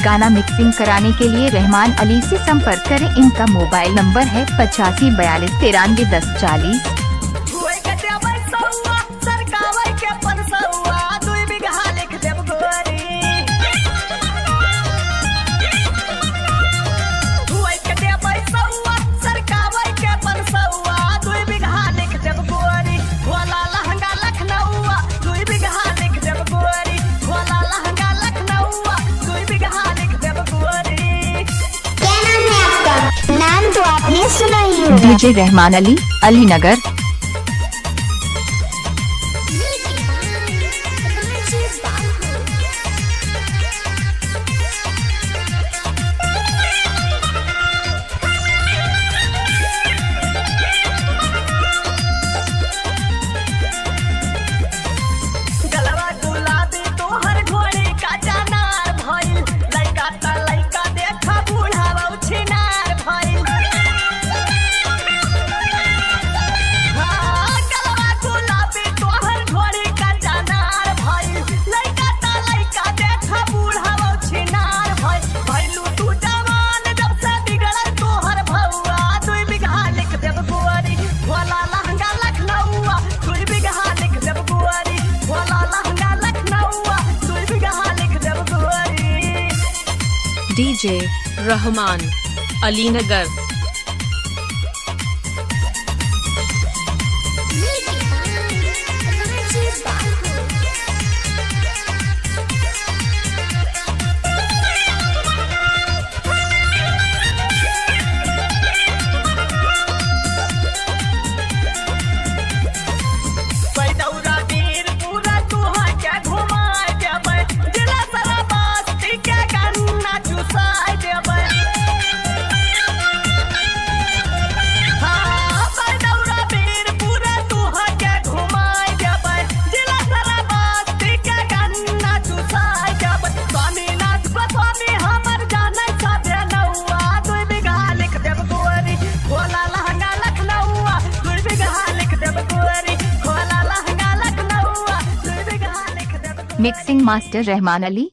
गाना मिक्सिंग कराने के लिए रहमान अली से संपर्क करें। इनका मोबाइल नंबर है 8542931040। नाम तो आपने सुना ही होगा। DJ Rahman Ali, Alinagar. DJ Rahman Alinagar. Mixing master Rahman अली।